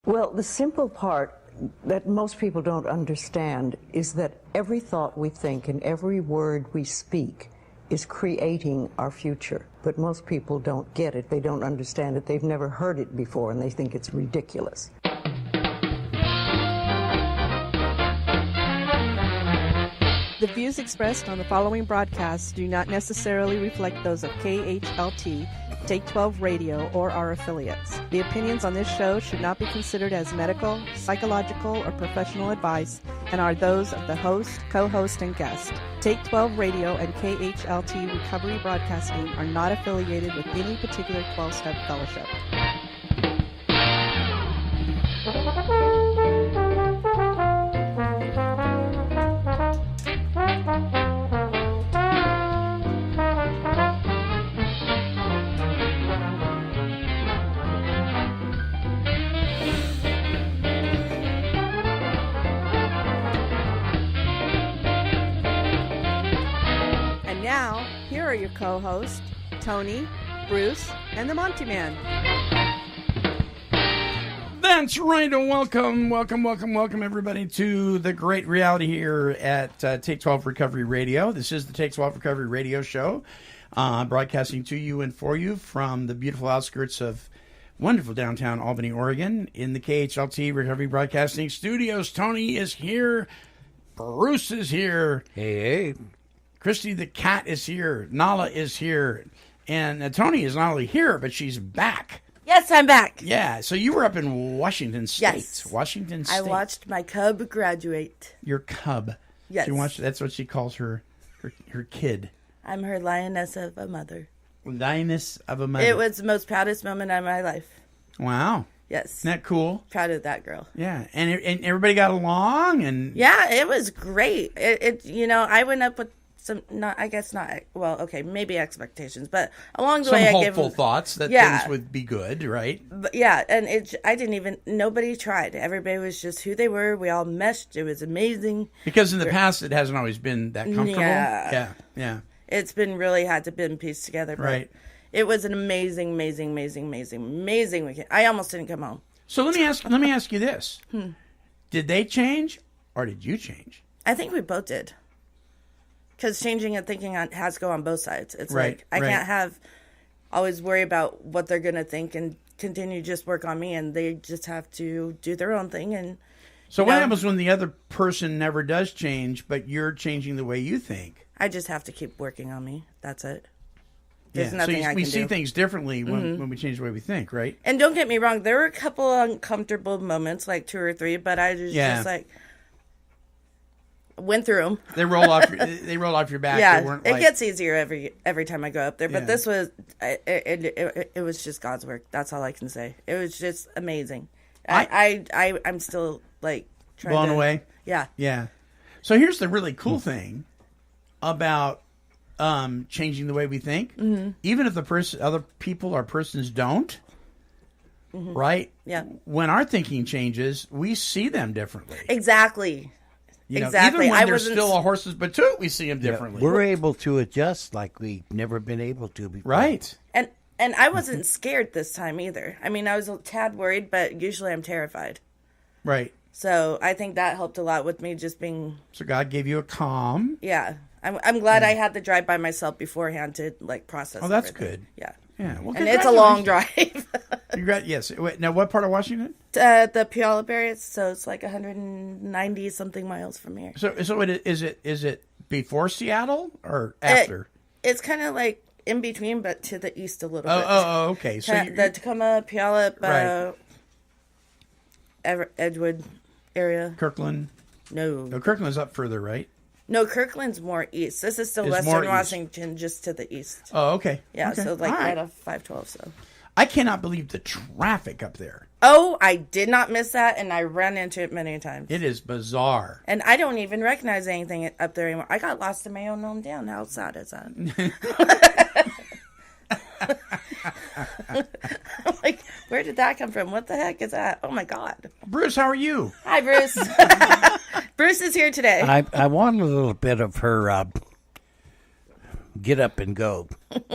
Well, the simple part that most people don't understand is that every thought we think and every word we speak is creating our future. But most people don't get it. They don't understand it. They've never heard it before, and they think it's ridiculous. The views expressed on the following broadcasts do not necessarily reflect those of KHLT, Take 12 Radio, or our affiliates. The opinions on this show should not be considered as medical, psychological, or professional advice and are those of the host, co-host, and guest. Take 12 Radio and KHLT Recovery Broadcasting are not affiliated with any particular 12-step fellowship. Now, here are your co-hosts, Tony, Bruce, and the Monty'man. That's right, and welcome, everybody, to the great reality here at Take 12 Recovery Radio. This is the Take 12 Recovery Radio show, broadcasting to you and for you from the beautiful outskirts of wonderful downtown Albany, Oregon, in the KHLT Recovery Broadcasting Studios. Tony is here. Bruce is here. Hey. Christy the cat is here. Nala is here. And Tony is not only here, but she's back. Yes, I'm back. Yeah, so you were up in Washington State. Yes. Washington State. I watched my cub graduate. Your cub. Yes. That's what she calls her kid. I'm her lioness of a mother. Lioness of a mother. It was the most proudest moment of my life. Wow. Yes. Isn't that cool? Proud of that girl. Yeah, and everybody got along? And yeah, it was great. I went up with maybe expectations, but along the way, some hopeful thoughts that things would be good, right? But yeah, and nobody tried. Everybody was just who they were. We all meshed. It was amazing. Because in the past, it hasn't always been that comfortable. Yeah. It's been really had to been pieced together. But right. It was an amazing weekend. I almost didn't come home. So let me ask you this: Did they change, or did you change? I think we both did. Because changing and thinking has to go on both sides. It's like, I can't always worry about what they're going to think and continue to just work on me, and they just have to do their own thing. And so what happens when the other person never does change, but you're changing the way you think? I just have to keep working on me. That's it. There's nothing I can do. We see things differently when we change the way we think, right? And don't get me wrong, there were a couple of uncomfortable moments, like 2 or 3, but I was just like... Went through them. They roll off your back. Yeah, they weren't it gets easier every time I go up there. But this was it was just God's work. That's all I can say. It was just amazing. I'm still like blown away. Yeah. So here's the really cool thing about changing the way we think. Mm-hmm. Even if other people or persons don't, right? Yeah. When our thinking changes, we see them differently. Exactly. Even when they're still a horse's patoot, we see them differently. We're able to adjust like we've never been able to before. Right. And I wasn't scared this time either. I mean, I was a tad worried, but usually I'm terrified. Right. So I think that helped a lot with me just being... So God gave you a calm. Yeah. I'm glad I had to drive by myself beforehand to process Oh, that's everything. good. Yeah. Yeah. Well, and it's a long drive. Yes. Wait, now, what part of Washington? The Puyallup area, so it's like 190 something miles from here. So is it before Seattle or after? It's kind of like in between, but to the east a little bit. Oh, okay. So the Tacoma, Puyallup, right. Edgewood area. Kirkland. No, Kirkland's up further, right? No, Kirkland's more east. This is still Western Washington, just to the east. Oh, okay. Yeah, okay. so like right off 512. So I cannot believe the traffic up there. Oh, I did not miss that, and I ran into it many times. It is bizarre. And I don't even recognize anything up there anymore. I got lost in my own hometown. How sad is that? I'm like, where did that come from? What the heck is that? Oh, my God. Bruce, how are you? Hi, Bruce. Bruce is here today. I want a little bit of her Get up and go.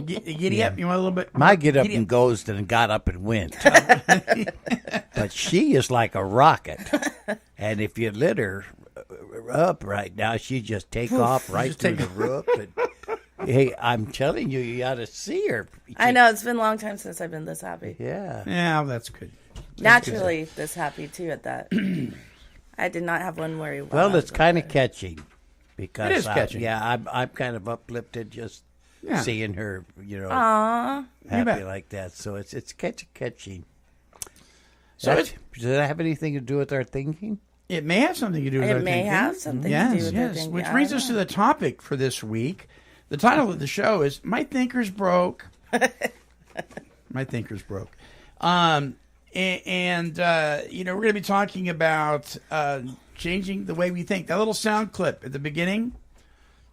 Giddy up. You want a little bit? My get up and goes and got up and went. But she is like a rocket. And if you lit her up right now, she'd just take off right through the roof. And, hey, I'm telling you, you ought to see her. I know. It's been a long time since I've been this happy. Yeah. Yeah, that's good. Naturally this happy, too, at that. I did not have one worry. Well, it's kind of catching. Because it is catching. I'm kind of uplifted just seeing her, Aww. happy like that. So it's catching. So does that have anything to do with our thinking? It may have something to do with our thinking. It may have something to do with our thinking. Which brings us to the topic for this week. The title of the show is "My Thinker's Broke." My thinker's broke. And we're going to be talking about changing the way we think. That little sound clip at the beginning,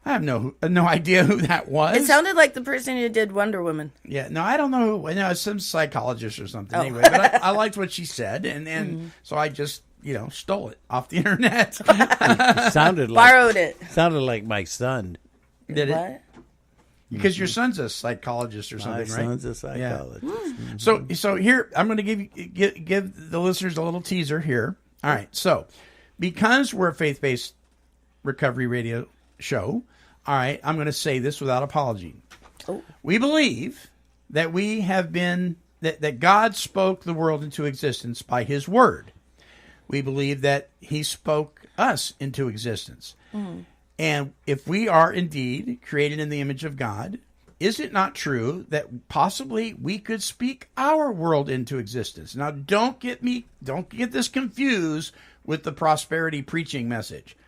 I have no idea who that was. It sounded like the person who did Wonder Woman. Yeah, no, I don't know who. No, it's some psychologist or something. Anyway, but I liked what she said, and so I just stole it off the internet. It sounded like Borrowed it. Sounded like my son. Did What? it? Because your son's a psychologist or something, My right? son's a psychologist. Yeah. So here I'm going to give the listeners a little teaser here. All right. So because we're a faith-based recovery radio show, all right, I'm going to say this without apology. Oh. We believe that we have been that God spoke the world into existence by His word. We believe that He spoke us into existence. And if we are indeed created in the image of God, is it not true that possibly we could speak our world into existence? Now, don't get this confused with the prosperity preaching message.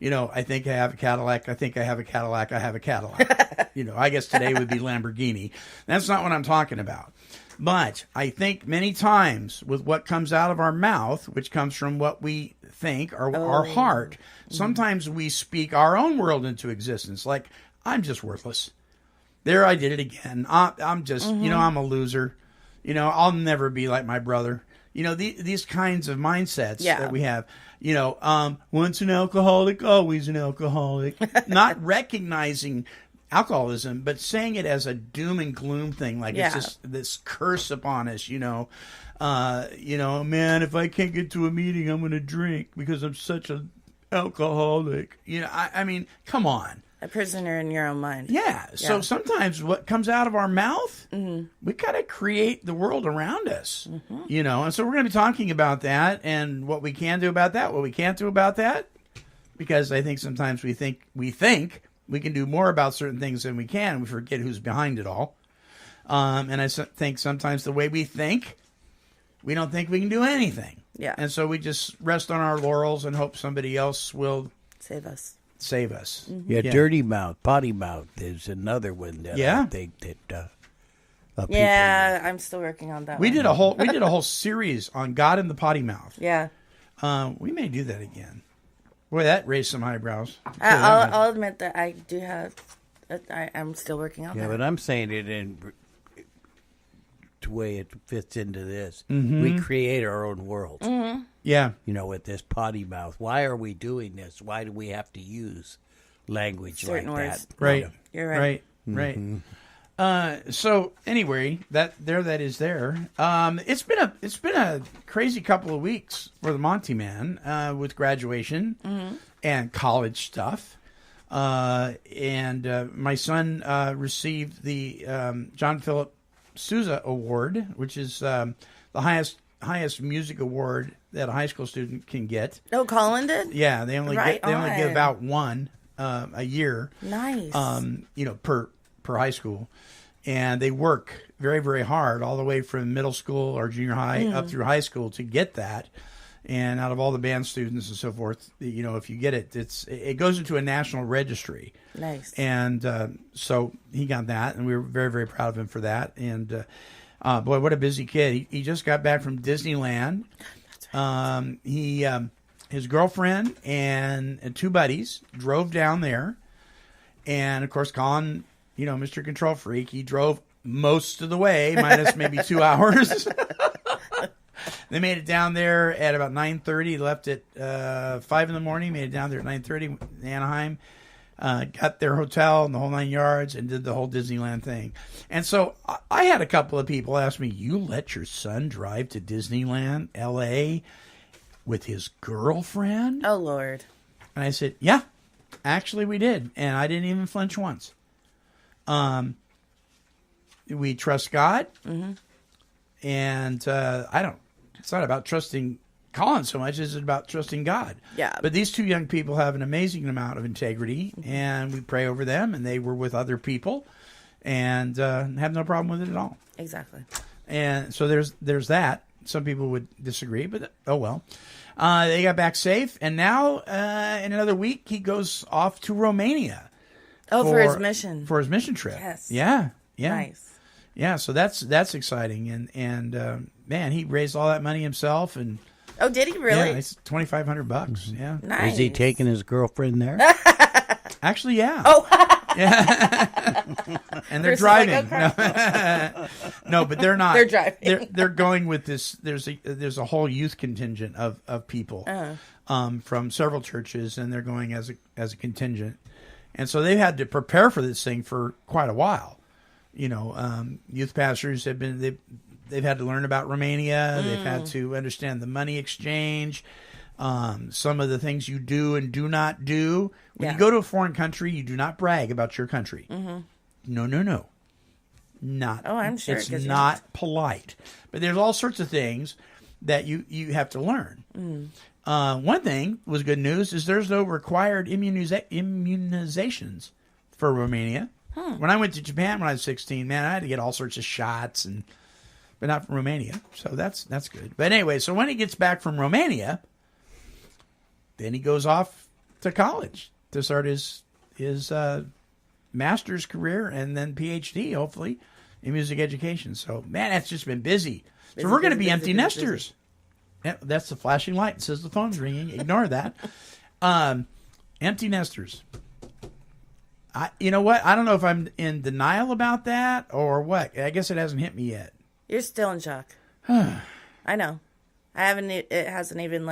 I think I have a Cadillac. I think I have a Cadillac. I have a Cadillac. I guess today would be Lamborghini. That's not what I'm talking about. But I think many times with what comes out of our mouth, which comes from what we think or our heart, sometimes we speak our own world into existence. Like, I'm just worthless. There, I did it again. I'm just, I'm a loser. I'll never be like my brother. These kinds of mindsets that we have. Once an alcoholic, always an alcoholic. Not recognizing alcoholism, but saying it as a doom and gloom thing, like it's just this curse upon us. Man, if I can't get to a meeting, I'm going to drink because I'm such an alcoholic. I mean, come on. A prisoner in your own mind. Yeah. So sometimes what comes out of our mouth, we kind of create the world around us, and so we're going to be talking about that and what we can do about that, what we can't do about that, because I think sometimes we think we can do more about certain things than we can. We forget who's behind it all. And I think sometimes the way we think, we don't think we can do anything. Yeah. And so we just rest on our laurels and hope somebody else will save us. Yeah, dirty mouth, potty mouth is another one that I think that I'm still working on that. We did a whole series on God and the potty mouth. Yeah. We may do that again. Boy, that raised some eyebrows. I'll admit that I do have. I'm still working on that. Yeah, but I'm saying it in the way it fits into this. We create our own world. Yeah. With this potty mouth. Why are we doing this? Why do we have to use language Certain like words. that? Right. You're right. Right. So anyway, that is there. It's been a crazy couple of weeks for the Monty'man with graduation and college stuff. And my son received the John Philip Sousa Award, which is the highest music award that a high school student can get. Oh, Colin did? Yeah, they only give out one a year. Nice. Per high school, and they work very, very hard all the way from middle school or junior high up through high school to get that. And out of all the band students and so forth, if you get it, it goes into a national registry. Nice. And so he got that, and we were very, very proud of him for that. And boy, what a busy kid! He just got back from Disneyland. That's right. His girlfriend and two buddies drove down there, and of course, Colin, Mr. Control Freak, he drove most of the way, minus maybe 2 hours. They made it down there at about 9:30. Left at 5 in the morning. Made it down there at 9:30 in Anaheim. got their hotel and the whole 9 yards and did the whole Disneyland thing. And so I had a couple of people ask me, you let your son drive to Disneyland, L.A., with his girlfriend? Oh, Lord. And I said, yeah, actually we did. And I didn't even flinch once. We trust God. Mm-hmm. And it's not about trusting Colin so much as it's about trusting God. Yeah. But these two young people have an amazing amount of integrity, and we pray over them, and they were with other people and have no problem with it at all. Exactly. And so there's that. Some people would disagree, but oh well. They got back safe, and now in another week he goes off to Romania. Oh, for his mission. For his mission trip. Yes. Yeah. Nice. Yeah, so that's exciting, and man, he raised all that money himself, and oh, did he really? Yeah, it's $2,500. Yeah, nice. Is he taking his girlfriend there? Actually, yeah. Oh, yeah. And they're driving. Like, okay. No, but they're not. They're driving. They're going with this. There's a whole youth contingent of people from several churches, and they're going as a contingent, and so they've had to prepare for this thing for quite a while. You know, youth pastors they've had to learn about Romania. They've had to understand the money exchange, some of the things you do and do not do. When you go to a foreign country, you do not brag about your country. Mm-hmm. No. Not. Oh, I'm sure. It's not polite. But there's all sorts of things that you have to learn. One thing was good news is there's no required immunizations for Romania. When I went to Japan when I was 16, man, I had to get all sorts of shots, but not from Romania. So that's good. But anyway, so when he gets back from Romania, then he goes off to college to start his master's career and then PhD, hopefully, in music education. So, man, that's just been busy. So we're going to be empty nesters. Yeah, that's the flashing light. It says the phone's ringing. Ignore that. Empty nesters. You know what? I don't know if I'm in denial about that or what. I guess it hasn't hit me yet. You're still in shock. I know. I haven't. It hasn't even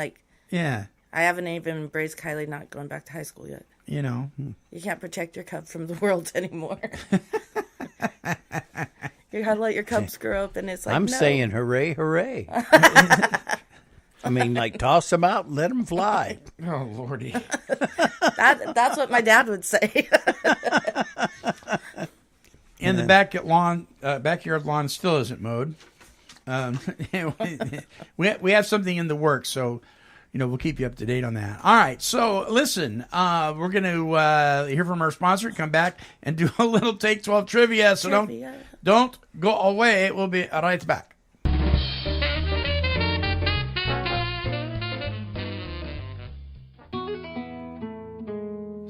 Yeah. I haven't even embraced Kylie not going back to high school yet. You know. You can't protect your cub from the world anymore. You gotta let your cubs grow up, and it's like I'm no. saying hooray, hooray. I mean, toss them out and let them fly. Oh, Lordy. That's what my dad would say. And the backyard lawn still isn't mowed. We have something in the works, so we'll keep you up to date on that. All right, so listen, we're going to hear from our sponsor, come back and do a little Take 12 trivia. So don't go away. We'll be right back.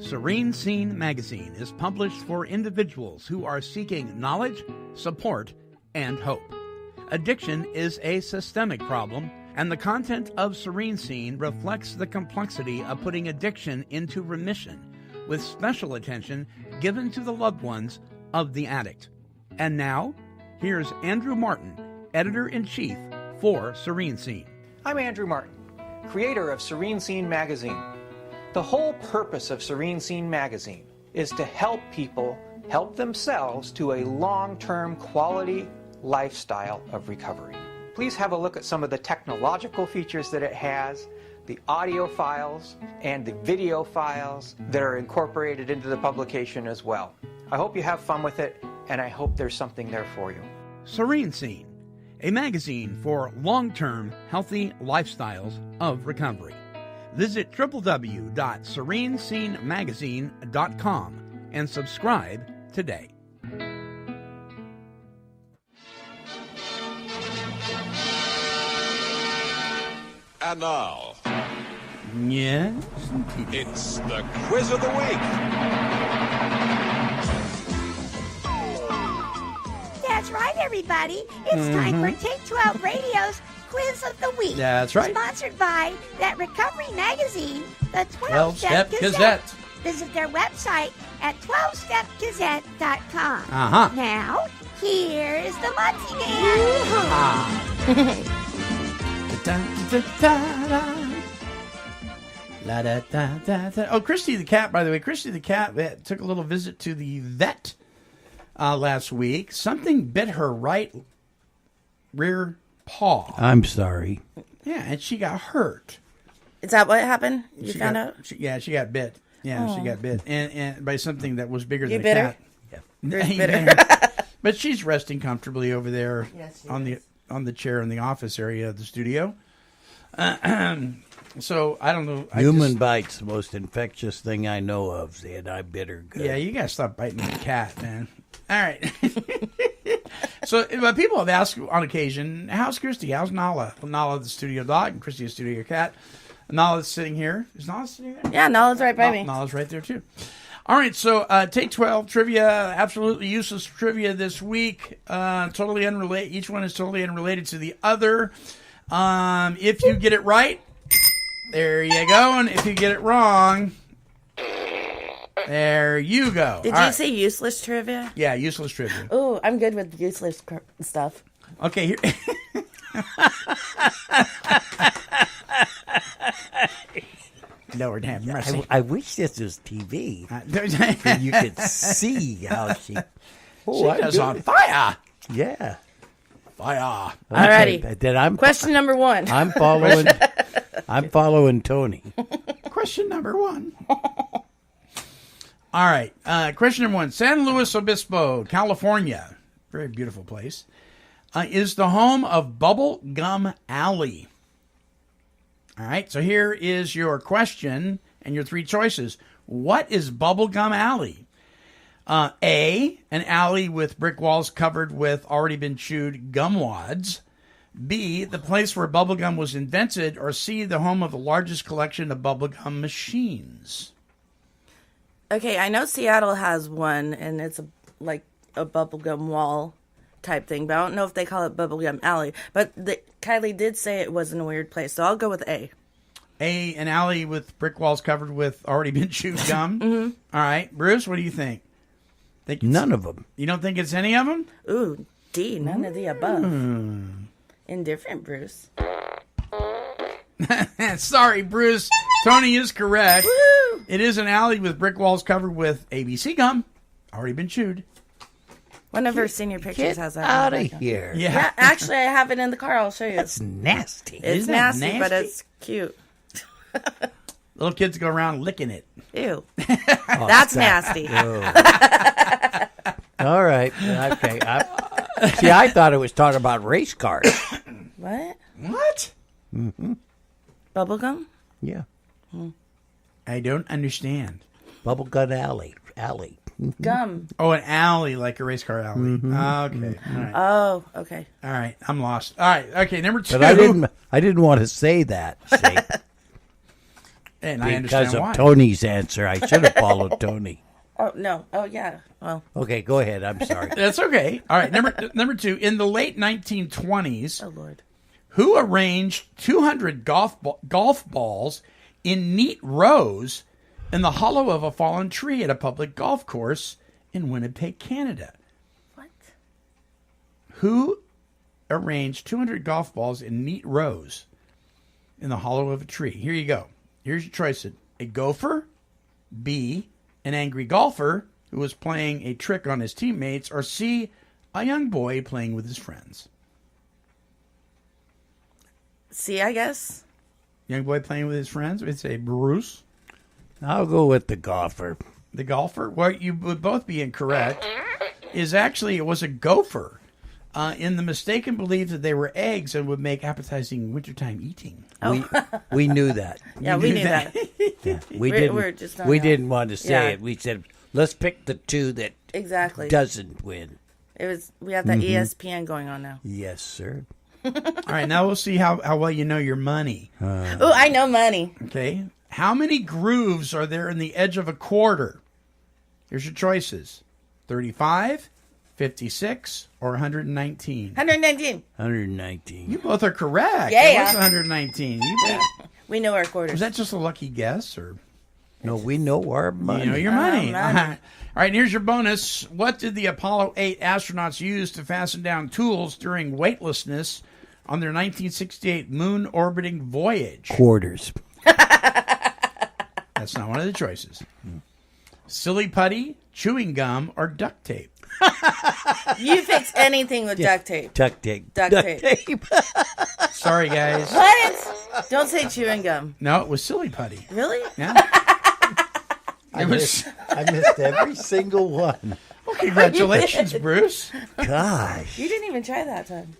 Serene Scene magazine is published for individuals who are seeking knowledge, support, and hope. Addiction is a systemic problem, and the content of Serene Scene reflects the complexity of putting addiction into remission, with special attention given to the loved ones of the addict. And now, here's Andrew Martin, Editor-in-Chief for Serene Scene. I'm Andrew Martin, creator of Serene Scene magazine. The whole purpose of Serene Scene magazine is to help people help themselves to a long-term quality lifestyle of recovery. Please have a look at some of the technological features that it has, the audio files, and the video files that are incorporated into the publication as well. I hope you have fun with it, and I hope there's something there for you. Serene Scene, a magazine for long-term healthy lifestyles of recovery. Visit www.serenescenemagazine.com and subscribe today. And now, yes, it's the Quiz of the Week. That's right, everybody. It's time for Take 12 Radio's Quiz of the Week. That's right. Sponsored by that recovery magazine, the 12-Step 12-Step Gazette. Visit their website at 12stepgazette.com. Now, here's the Monty'man. La, da, da, da, da. Oh, Christy the cat, by the way. Christy the cat took a little visit to the vet last week. Something bit her right rear paw. I'm sorry. Yeah, and she got hurt. Is that what happened? You found out? She got bit. Yeah, she got bit. And by something that was bigger than a bit cat. her? Yeah. You bit her? But she's resting comfortably over there on the chair in the office area of the studio. So I don't know. Human bite's the most infectious thing I know of, and I bit her good. Yeah, you gotta stop biting the cat, man. All right. So people have asked on occasion, how's Christy? How's Nala? Well, Nala, the studio dog, and Christy, the studio cat. Nala's sitting here. Is Nala sitting there? Yeah, Nala's right by me. Nala's right there, too. All right, so take 12 trivia, absolutely useless trivia this week. Totally unrelated. Each one is totally unrelated to the other. If you get it right, there you go. And if you get it wrong, there you go. Did you say useless trivia? Yeah, useless trivia. Oh, I'm good with useless stuff. Okay, here. Lord have mercy. I wish this was TV. So you could see how she... She's on fire. Yeah. Fire. Alrighty. Then Question number 1. I'm following Tony. Question number 1. All right. Question number 1. San Luis Obispo, California. Very beautiful place. Is the home of Bubble Gum Alley. All right. So here is your question and your 3 choices. What is Bubble Gum Alley? A, an alley with brick walls covered with already been chewed gum wads. B, the place where bubblegum was invented. Or C, the home of the largest collection of bubblegum machines. Okay, I know Seattle has one, and it's like a bubblegum wall type thing, but I don't know if they call it Bubblegum Alley. But Kylie did say it was in a weird place, so I'll go with A. A, an alley with brick walls covered with already been chewed gum. Mm-hmm. All right, Bruce, what do you think? None of them. You don't think it's any of them? Ooh, D, none of the above. Indifferent, Bruce. Sorry, Bruce. Tony is correct. Woo! It is an alley with brick walls covered with ABC gum, already been chewed. One of her senior pictures has that. Out of here. Yeah, actually, I have it in the car. I'll show you. That's nasty. It's nasty, but it's cute. Little kids go around licking it. Ew. That's nasty. All right. Okay. I thought it was talking about race cars. What? What? Mm-hmm. Bubblegum? Yeah. I don't understand. Bubblegum alley. Gum. Oh, an alley, like a race car alley. Mm-hmm. Okay. All right. Oh, okay. All right. I'm lost. All right. Okay. Number 2. But I didn't want to say that. See? And I understand because of why. Tony's answer. I should have followed Tony. Oh, no. Oh, yeah. Well. Okay, go ahead. I'm sorry. That's okay. All right. Number 2. In the late 1920s, Oh, Lord. who arranged 200 golf balls in neat rows in the hollow of a fallen tree at a public golf course in Winnipeg, Canada? What? Who arranged 200 golf balls in neat rows in the hollow of a tree? Here you go. Here's your choice. A gopher, B, an angry golfer who was playing a trick on his teammates, or C, a young boy playing with his friends. C, I guess. Young boy playing with his friends? We'd say Bruce. I'll go with the golfer. The golfer? Well, you would both be incorrect. It was a gopher in the mistaken belief that they were eggs and would make appetizing wintertime eating. We knew that. Yeah, we knew that. Yeah, We're just not we out. didn't want to say Yeah. it. We said, let's pick the 2 that Exactly. doesn't win. We have that ESPN going on now. Yes, sir. All right, now we'll see how well you know your money. Oh, I know money. Okay. How many grooves are there in the edge of a quarter? Here's your choices. 35, 56, or 119. 119. 119. You both are correct. Yeah. It was 119. We know our quarters. Was that just a lucky guess, or No, we know our money. you know your money? money. All right, and here's your bonus. What did the Apollo 8 astronauts use to fasten down tools during weightlessness on their 1968 moon orbiting voyage? Quarters. That's not one of the choices. Silly putty, chewing gum, or duct tape. You fix anything with duct tape. Duct tape. Duct tape. Sorry, guys. What? Don't say chewing gum. No, it was silly putty. Really? Yeah. I missed every single one. Well, congratulations, Bruce. Gosh. You didn't even try that time.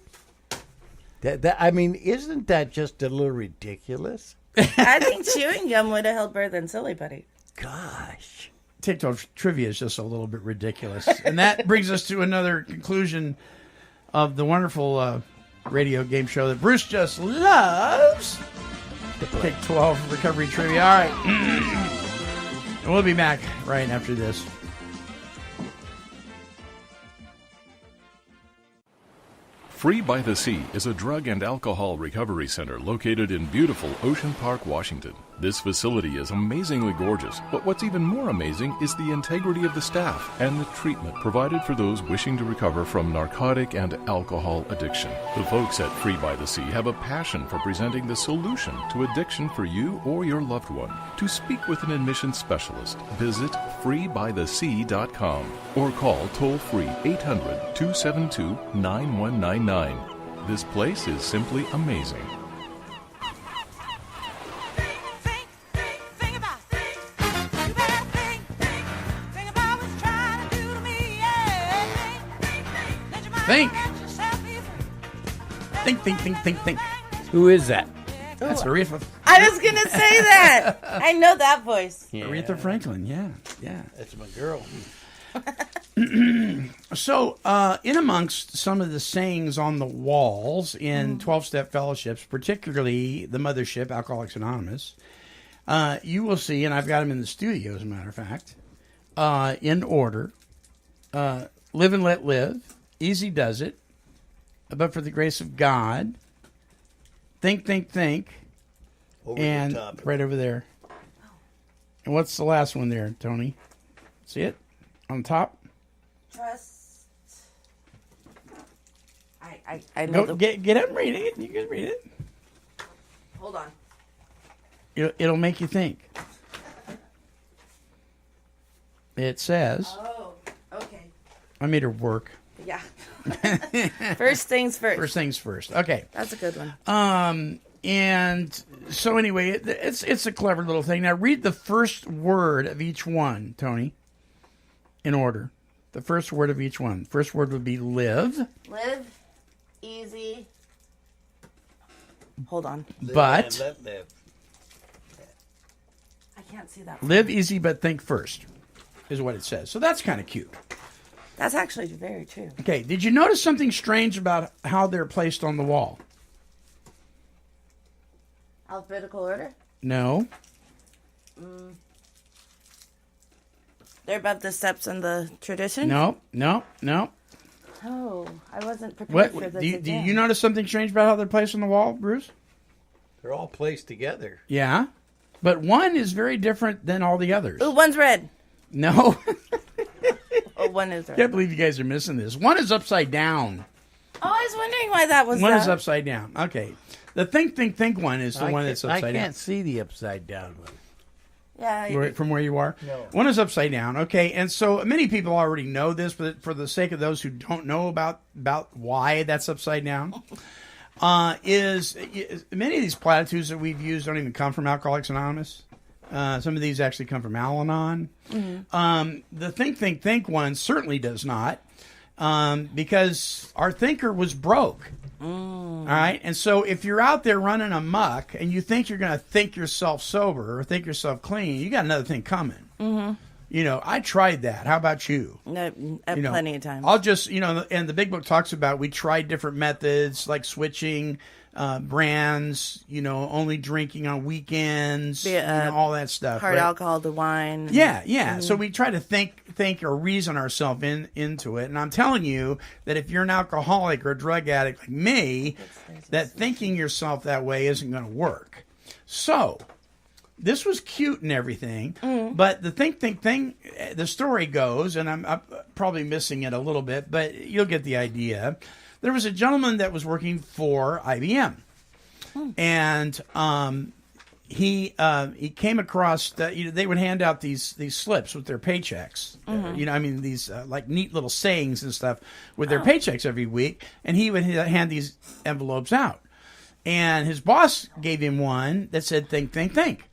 I mean, isn't that just a little ridiculous? I think chewing gum would have held better than silly putty. Gosh. TikTok trivia is just a little bit ridiculous. And that brings us to another conclusion of the wonderful radio game show that Bruce just loves. Take 12 recovery trivia. All right. And we'll be back right after this. Free by the Sea is a drug and alcohol recovery center located in beautiful Ocean Park, Washington. This facility is amazingly gorgeous, but what's even more amazing is the integrity of the staff and the treatment provided for those wishing to recover from narcotic and alcohol addiction. The folks at Free by the Sea have a passion for presenting the solution to addiction for you or your loved one. To speak with an admission specialist, visit freebythesea.com or call toll-free 800-272-9199. This place is simply amazing. Think. Think. Who is that? That's Aretha. I was going to say that. I know that voice. Yeah. Aretha Franklin, yeah. That's my girl. So, in amongst some of the sayings on the walls in 12-step fellowships, particularly the mothership, Alcoholics Anonymous, you will see, and I've got them in the studio, as a matter of fact, in order, live and let live, easy does it, but for the grace of God, think, Over and the top. right over there. And what's the last one there, Tony? See it? On top? Trust. I know Go, get up and read it. You can read it. Hold on. It'll make you think. It says... Oh, okay. I made her work. Yeah. First things first. First things first. Okay. That's a good one. And so anyway, it's a clever little thing. Now read the first word of each one, Tony, in order. The first word of each one. First word would be live. Live, easy. Hold on. But Live. I can't see that. live easy, but think first, is what it says. So that's kind of cute. That's actually very true. Okay, did you notice something strange about how they're placed on the wall? Alphabetical order? No. They're above the steps in the tradition? No. Oh, I wasn't prepared for What? this Do again. you notice something strange about how they're placed on the wall, Bruce? They're all placed together. Yeah. But one is very different than all the others. Ooh, one's red. No. Oh, one is red. Can't believe you guys are missing this. One is upside down. Oh, I was wondering why that was One that. is upside down. Okay. The think one is the one that's upside I down. can't see the upside down one. Yeah. From where you are? No. One is upside down. Okay. And so many people already know this, but for the sake of those who don't know about why that's upside down, is many of these platitudes that we've used don't even come from Alcoholics Anonymous. Some of these actually come from Al-anon. Mm-hmm. The think one certainly does not, because our thinker was broke. All right, and so if you're out there running amok and you think you're going to think yourself sober or think yourself clean, you got another thing coming. Mm-hmm. You know, I tried that. How about you? No, plenty of times. I'll just, and the big book talks about we tried different methods like switching brands, only drinking on weekends, all that stuff. Hard right? alcohol to wine. Yeah. Mm-hmm. So we try to think or reason ourselves into it. And I'm telling you that if you're an alcoholic or a drug addict like me, that thinking yourself that way isn't going to work. So this was cute and everything, but the think thing, the story goes, and I'm probably missing it a little bit, but you'll get the idea. There was a gentleman that was working for IBM, and he came across they would hand out these slips with their paychecks. These like neat little sayings and stuff with their paychecks every week, and he would hand these envelopes out. And his boss gave him one that said "Think, think, think."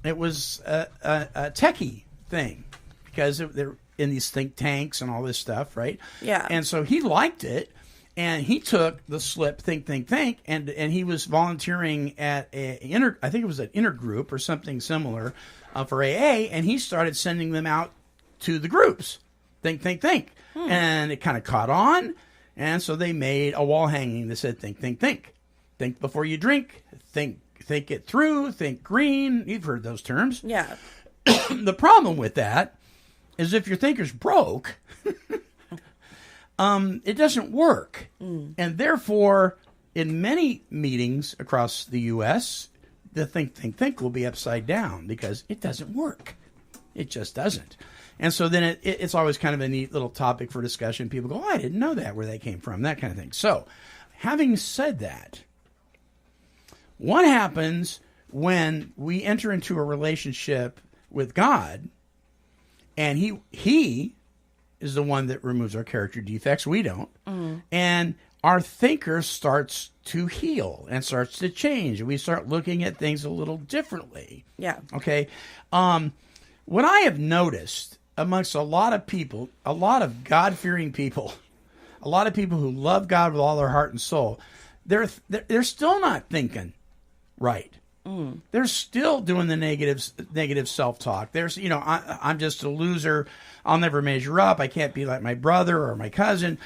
It was a techie thing because they're in these think tanks and all this stuff, right? Yeah. And so he liked it. And he took the slip, think, think, think, and he was volunteering at I think it was an intergroup or something similar for AA, and he started sending them out to the groups, think, think, think. And it kind of caught on, and so they made a wall hanging that said, think, think, think. Think before you drink, think it through, think green. You've heard those terms. Yeah. The problem with that is if your thinker's broke... it doesn't work. And therefore, in many meetings across the U.S., the think will be upside down because it doesn't work. It just doesn't. And so then it's always kind of a neat little topic for discussion. People go, I didn't know that, where they came from, that kind of thing. So, having said that, what happens when we enter into a relationship with God and he is the one that removes our character defects. We don't. And our thinker starts to heal and starts to change. And we start looking at things a little differently. Yeah. Okay. What I have noticed amongst a lot of people, a lot of God-fearing people, a lot of people who love God with all their heart and soul, they're still not thinking right. They're still doing the negative self-talk. There's, I'm just a loser. I'll never measure up. I can't be like my brother or my cousin.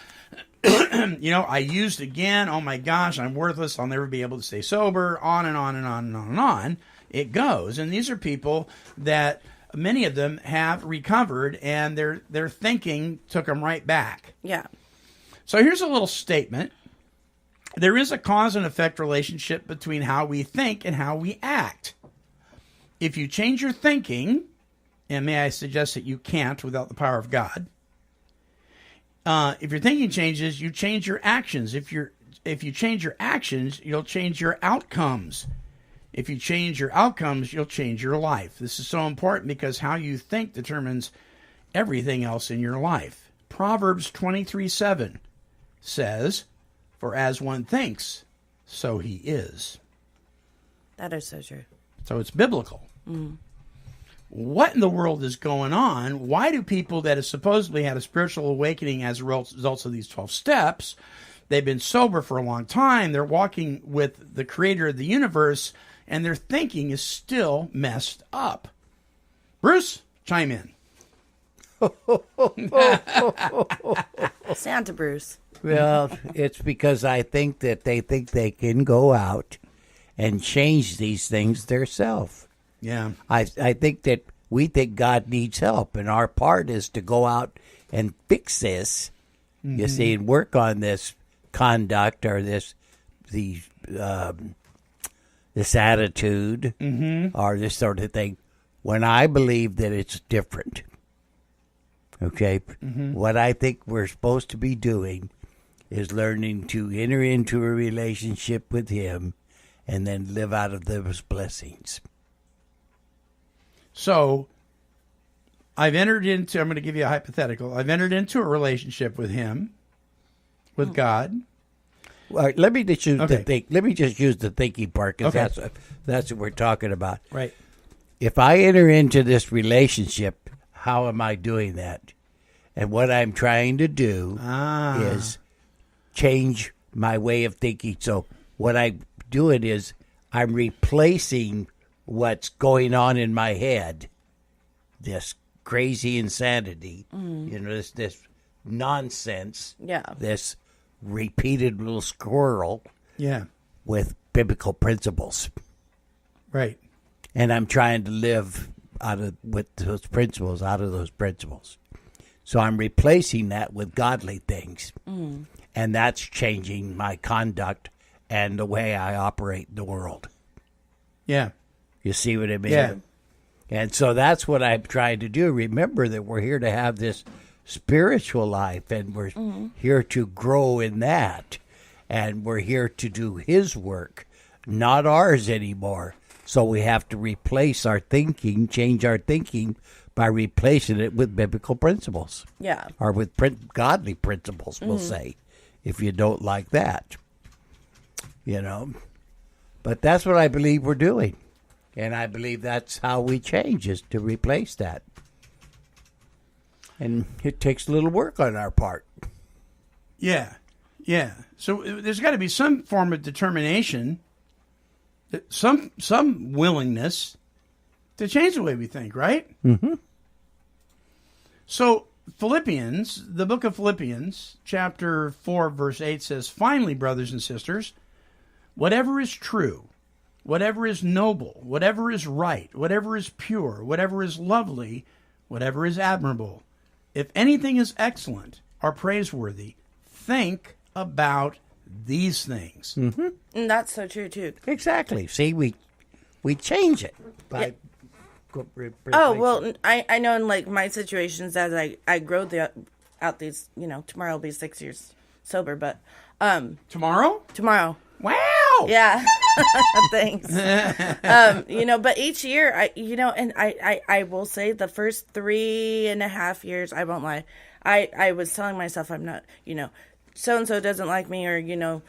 I used again. Oh my gosh, I'm worthless. I'll never be able to stay sober. On and on and on and on and on. It goes. And these are people that many of them have recovered, and their thinking took them right back. Yeah. So here's a little statement. There is a cause and effect relationship between how we think and how we act. If you change your thinking, and may I suggest that you can't without the power of God. If your thinking changes, you change your actions. If you change your actions, you'll change your outcomes. If you change your outcomes, you'll change your life. This is so important because how you think determines everything else in your life. Proverbs 23:7 says, "For as one thinks, so he is." That is so true. So it's biblical. What in the world is going on? Why do people that have supposedly had a spiritual awakening as a result of these 12 steps, they've been sober for a long time, they're walking with the creator of the universe, and their thinking is still messed up? Bruce, chime in. Santa Bruce. Well, it's because I think that they think they can go out and change these things themselves. Yeah. I think that we think God needs help, and our part is to go out and fix this, you see, and work on this conduct or this attitude or this sort of thing, when I believe that it's different. Okay? What I think we're supposed to be doing is learning to enter into a relationship with Him and then live out of those blessings. So, I'm going to give you a hypothetical. I've entered into a relationship with him, with God. All right, let me just use the thinking part because that's what we're talking about. Right. If I enter into this relationship, how am I doing that? And what I'm trying to do is change my way of thinking. So what I'm doing is I'm replacing what's going on in my head, this crazy insanity, this nonsense, this repeated little squirrel, with biblical principles. Right. And I'm trying to live out of those principles. So I'm replacing that with godly things. And that's changing my conduct and the way I operate in the world. Yeah. You see what I mean? Yeah. And so that's what I'm trying to do. Remember that we're here to have this spiritual life, and we're here to grow in that. And we're here to do His work, not ours anymore. So we have to replace our thinking, change our thinking by replacing it with biblical principles. Yeah. Or with godly principles, we'll say, if you don't like that. You know. But that's what I believe we're doing. And I believe that's how we change, is to replace that. And it takes a little work on our part. Yeah. Yeah. So there's got to be some form of determination, some willingness to change the way we think, right? Mm-hmm. So Philippians, the book of Philippians, chapter 4, verse 8 says, "Finally, brothers and sisters, whatever is true, whatever is noble, whatever is right, whatever is pure, whatever is lovely, whatever is admirable, if anything is excellent or praiseworthy, think about these things." Mm-hmm. And that's so true, too. Exactly. See, we change it by... Oh, well, I know in, like, my situations as I grow out these, tomorrow will be 6 years sober, but... Tomorrow? Tomorrow. Wow! Yeah. Thanks. But each year, I will say the first 3.5 years, I won't lie, I was telling myself I'm not, so-and-so doesn't like me, or,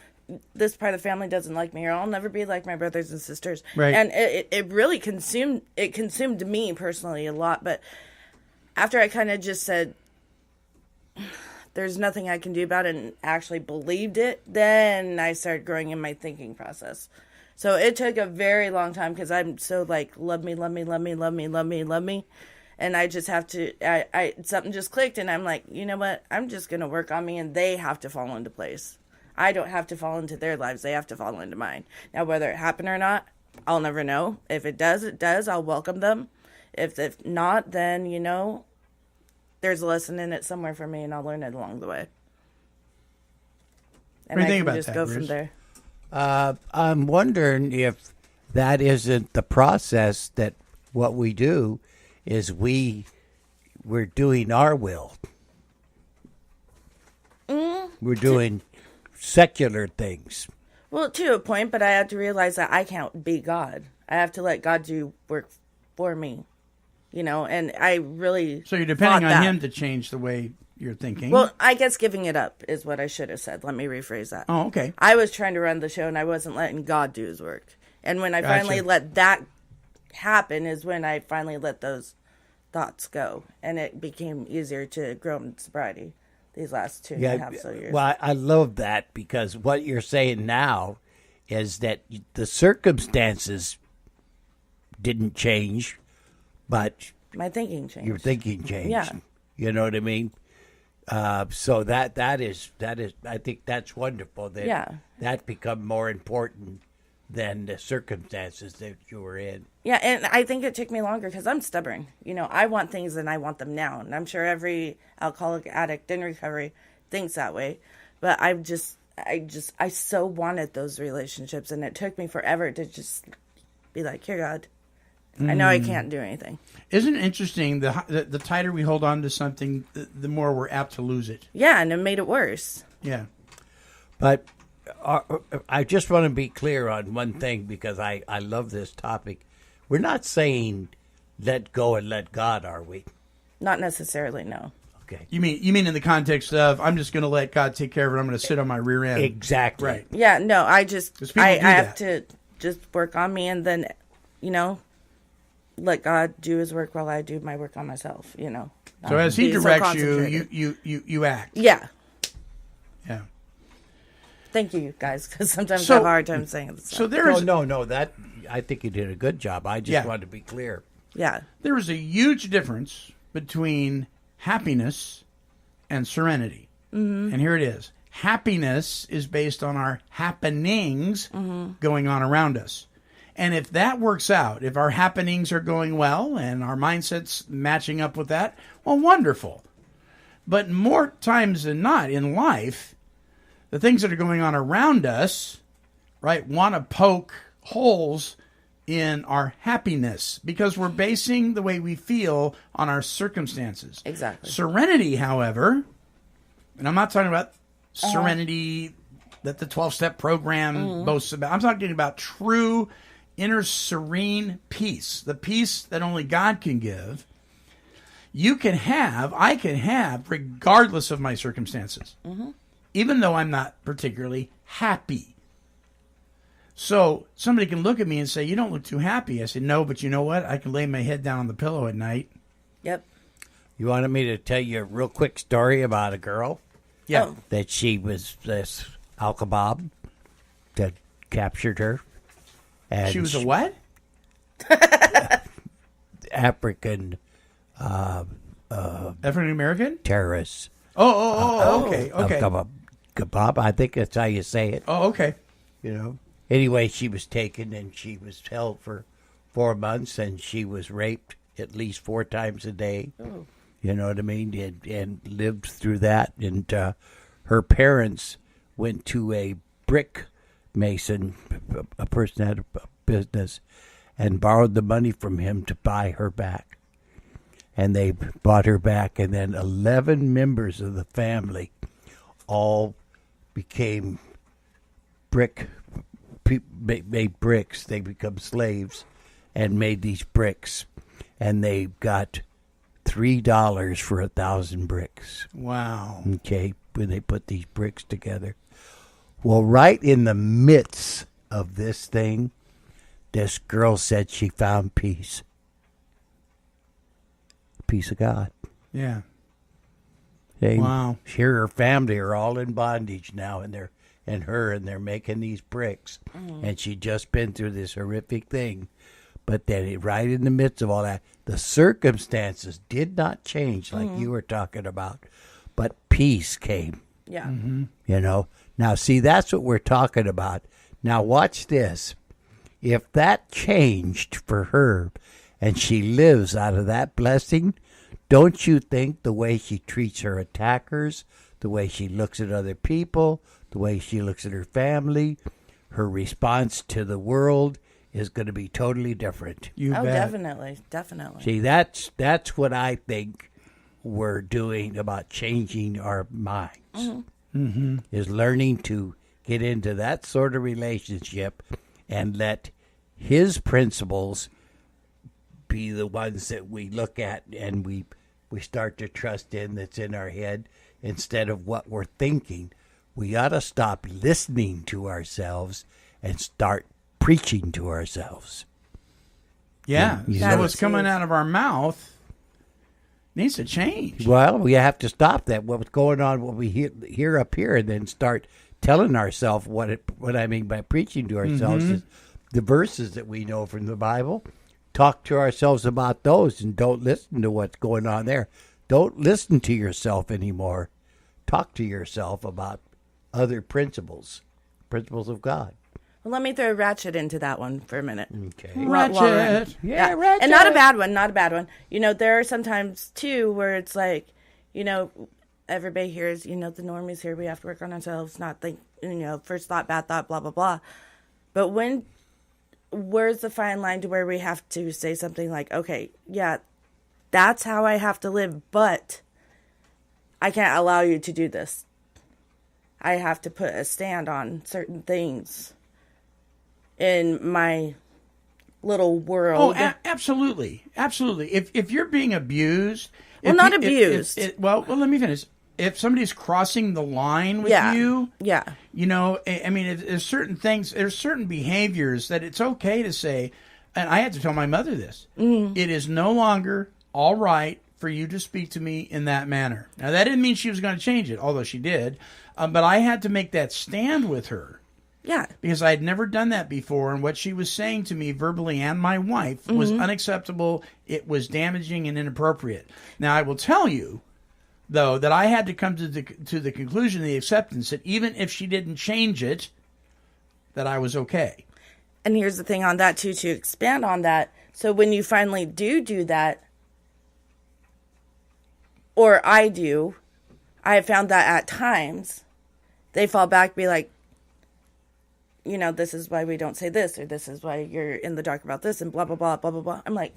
this part of the family doesn't like me, or I'll never be like my brothers and sisters. Right. And it really consumed me personally a lot. But after I kind of just said, there's nothing I can do about it, and actually believed it, then I started growing in my thinking process. So it took a very long time, because I'm so like, love me, love me, love me, love me, love me, love me. And I just have to, something just clicked, and I'm like, you know what? I'm just going to work on me, and they have to fall into place. I don't have to fall into their lives. They have to fall into mine. Now, whether it happened or not, I'll never know. If it does, it does. I'll welcome them. If not, then, there's a lesson in it somewhere for me, and I'll learn it along the way. And what do you think I can about just that, go Bruce? from there. I'm wondering if that isn't the process, that what we do is we're doing our will. We're doing secular things. Well, to a point, but I have to realize that I can't be God. I have to let God do work for me, and I really... So you're depending on that. him to change the way you're thinking. Well, I guess giving it up is what I should have said. Let me rephrase that. Oh, okay. I was trying to run the show, and I wasn't letting God do his work. And when I finally let that happen is when I finally let those thoughts go. And it became easier to grow in sobriety these last 2.5 so years. Well, I love that, because what you're saying now is that the circumstances didn't change, but my thinking changed. Your thinking changed. Yeah. You know what I mean? So that is I think that's wonderful that that become more important than the circumstances that you were in. Yeah, and I think it took me longer because I'm stubborn. I want things and I want them now. And I'm sure every alcoholic addict in recovery thinks that way. But I so wanted those relationships, and it took me forever to just be like, here, God, I know I can't do anything. Isn't it interesting, the tighter we hold on to something, the more we're apt to lose it? Yeah, and it made it worse. Yeah. But I just want to be clear on one thing, because I love this topic. We're not saying let go and let God, are we? Not necessarily, no. Okay. You mean in the context of, I'm just going to let God take care of it, I'm going to sit on my rear end. Exactly. Right. Yeah, no, I have that. to just work on me, and then, let God do his work while I do my work on myself, So as he directs you act. Yeah. Yeah. Thank you, guys, because sometimes I have a hard time saying it. So there is... No, that, I think you did a good job. I just wanted to be clear. Yeah. There is a huge difference between happiness and serenity. Mm-hmm. And here it is. Happiness is based on our happenings going on around us. And if that works out, if our happenings are going well and our mindset's matching up with that, well, wonderful. But more times than not in life, the things that are going on around us, right, want to poke holes in our happiness because we're basing the way we feel on our circumstances. Exactly. Serenity, however, and I'm not talking about serenity that the 12-step program boasts about. I'm talking about true inner serene peace, the peace that only God can give, I can have regardless of my circumstances, even though I'm not particularly happy. So somebody can look at me and say, you don't look too happy. I said, no, but you know what? I can lay my head down on the pillow at night. Yep. You wanted me to tell you a real quick story about a girl? Yeah. Oh. That she was this Al-Shabaab that captured her. And She was a what? African African American? terrorist. Okay. Al-Shabaab, I think that's how you say it. Oh, okay. You know. Anyway, she was taken and she was held for 4 months, and she was raped at least 4 times a day. Oh. You know what I mean? And lived through that. And her parents went to a brick mason, a person had a business, and borrowed the money from him to buy her back. And they bought her back, and then 11 members of the family all became made bricks. They become slaves and made these bricks, and they got $3 for 1,000 bricks. Wow. Okay, when they put these bricks together. Well, right in the midst of this thing, this girl said she found peace. Peace of God. Yeah. Wow. Her family are all in bondage now, and they're making these bricks. And she'd just been through this horrific thing. But then right in the midst of all that, the circumstances did not change like you were talking about, but peace came. Yeah. You know? Now, see, that's what we're talking about. Now, watch this. If that changed for her and she lives out of that blessing, don't you think the way she treats her attackers, the way she looks at other people, the way she looks at her family, her response to the world is going to be totally different. You bet. Definitely. See, that's what I think we're doing about changing our minds, is learning to get into that sort of relationship and let his principles be the ones that we look at and we start to trust in, that's in our head, instead of what we're thinking. We ought to stop listening to ourselves and start preaching to ourselves. Yeah. You So know, what's coming out of our mouth needs to change. well, we have to stop that. What's going on, what we hear up here, and then start telling ourselves what I mean by preaching to ourselves is the verses that we know from the Bible. Talk to ourselves about those and don't listen to what's going on there. Don't listen to yourself anymore. Talk to yourself about other principles of God. Well, let me throw Ratchet into that one for a minute. Okay. Ratchet. Yeah, Ratchet. And not a bad one. You know, there are sometimes, too, where it's like, you know, everybody hears, you know, the normies here, we have to work on ourselves, not think, you know, first thought, bad thought, blah, blah, blah. But where's the fine line to where we have to say something like, okay, yeah, that's how I have to live, but I can't allow you to do this. I have to put a stand on certain things in my little world. Oh, absolutely. Absolutely. If you're being abused. Well, not abused. Well, let me finish. If somebody's crossing the line with you, you know, I mean, there's certain things, there's certain behaviors that it's okay to say, and I had to tell my mother this, it is no longer all right for you to speak to me in that manner. Now, that didn't mean she was going to change it, although she did, but I had to make that stand with her. Yeah. Because I had never done that before, and what she was saying to me verbally and my wife was unacceptable. It was damaging and inappropriate. Now, I will tell you, though, that I had to come to the conclusion, the acceptance, that even if she didn't change it, that I was okay. And here's the thing on that, too, to expand on that. So when you finally do that, or I have found that at times, they fall back, be like, you know, this is why we don't say this, or this is why you're in the dark about this, and blah, blah, blah, blah, blah, blah. I'm like,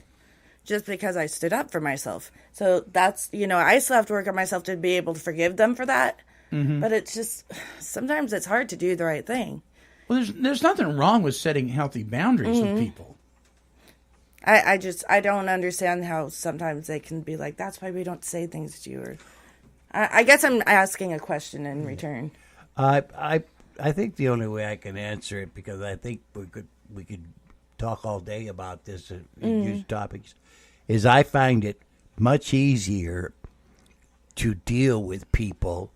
just because I stood up for myself. So that's, you know, I still have to work on myself to be able to forgive them for that. But it's just, sometimes it's hard to do the right thing. Well, there's nothing wrong with setting healthy boundaries with people. I don't understand how sometimes they can be like, that's why we don't say things to you. Or I guess I'm asking a question in return. I think the only way I can answer it, because I think we could talk all day about this and use topics, is I find it much easier to deal with people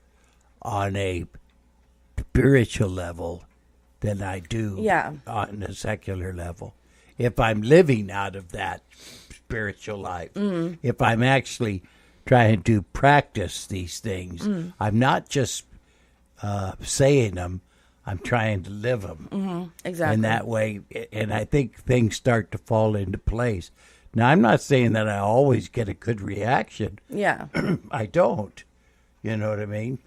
on a spiritual level than I do on a secular level. If I'm living out of that spiritual life, if I'm actually trying to practice these things, I'm not just saying them, I'm trying to live them. Exactly. And that way, and I think things start to fall into place. Now, I'm not saying that I always get a good reaction. Yeah. I don't. You know what I mean?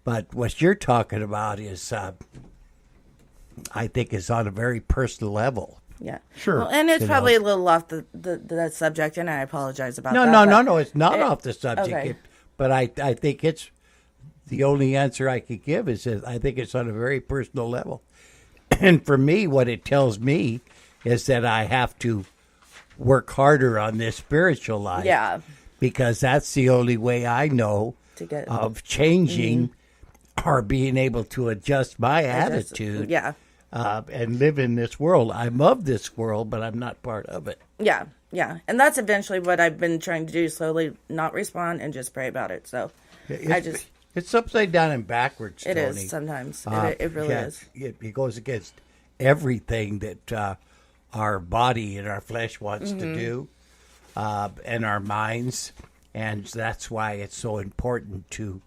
But what you're talking about is, I think, is on a very personal level. Yeah. Sure. Well, and it's probably a little off the subject, and I apologize about that. No, it's not off the subject. Okay. But I think it's the only answer I could give is that I think it's on a very personal level. And for me, what it tells me is that I have to work harder on this spiritual life. Yeah. Because that's the only way I know of changing or being able to adjust my attitude. Yeah. And live in this world. I'm of this world, but I'm not part of it. Yeah, yeah. And that's eventually what I've been trying to do, slowly not respond and just pray about it. So it's upside down and backwards, Tony. It is sometimes. It really is. It goes against everything that our body and our flesh wants to do, and our minds. And that's why it's so important to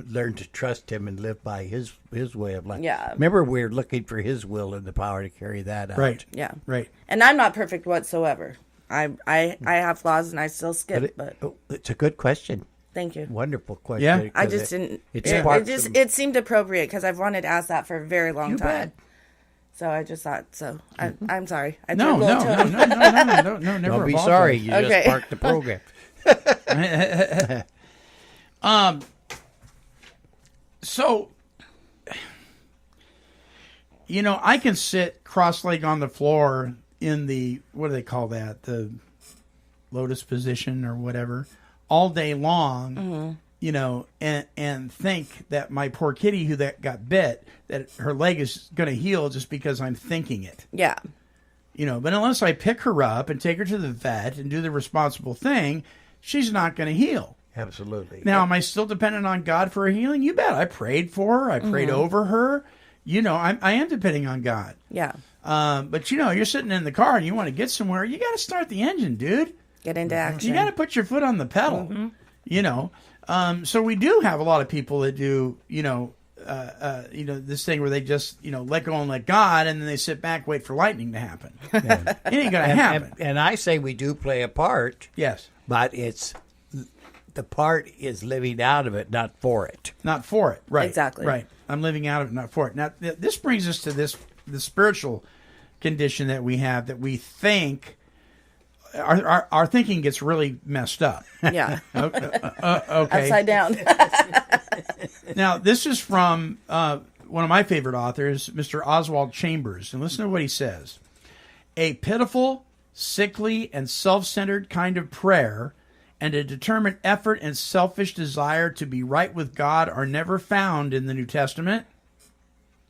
learn to trust him and live by his way of life. Yeah. Remember, we're looking for his will and the power to carry that out. Right. Yeah. Right. And I'm not perfect whatsoever. I have flaws and I still skip. But it's a good question. Thank you. Wonderful question. Yeah. I just didn't. It it seemed appropriate because I've wanted to ask that for a very long time. Bet. So I just thought. So I'm sorry. No, never. Don't be sorry. You just parked the program. So, I can sit cross-legged on the floor in the, what do they call that? The Lotus Position or whatever, all day long, and think that my poor kitty who got bit, that her leg is going to heal just because I'm thinking it. Yeah. But unless I pick her up and take her to the vet and do the responsible thing, she's not going to heal. Absolutely. Now, am I still dependent on God for a healing? You bet. I prayed for her. I prayed over her. I am depending on God. Yeah. But, you're sitting in the car and you want to get somewhere. You got to start the engine, dude. Get into action. You got to put your foot on the pedal. So we do have a lot of people that do, this thing where they just, let go and let God, and then they sit back, wait for lightning to happen. Yeah. It ain't going to happen. And I say we do play a part. Yes. But the part is living out of it, not for it. Not for it. Right. Exactly. Right. I'm living out of it, not for it. Now, this brings us to the spiritual condition that we have, that we think, our thinking gets really messed up. Yeah. Okay. Upside down. Now, this is from one of my favorite authors, Mr. Oswald Chambers. And listen to what he says. A pitiful, sickly, and self-centered kind of prayer and a determined effort and selfish desire to be right with God are never found in the New Testament.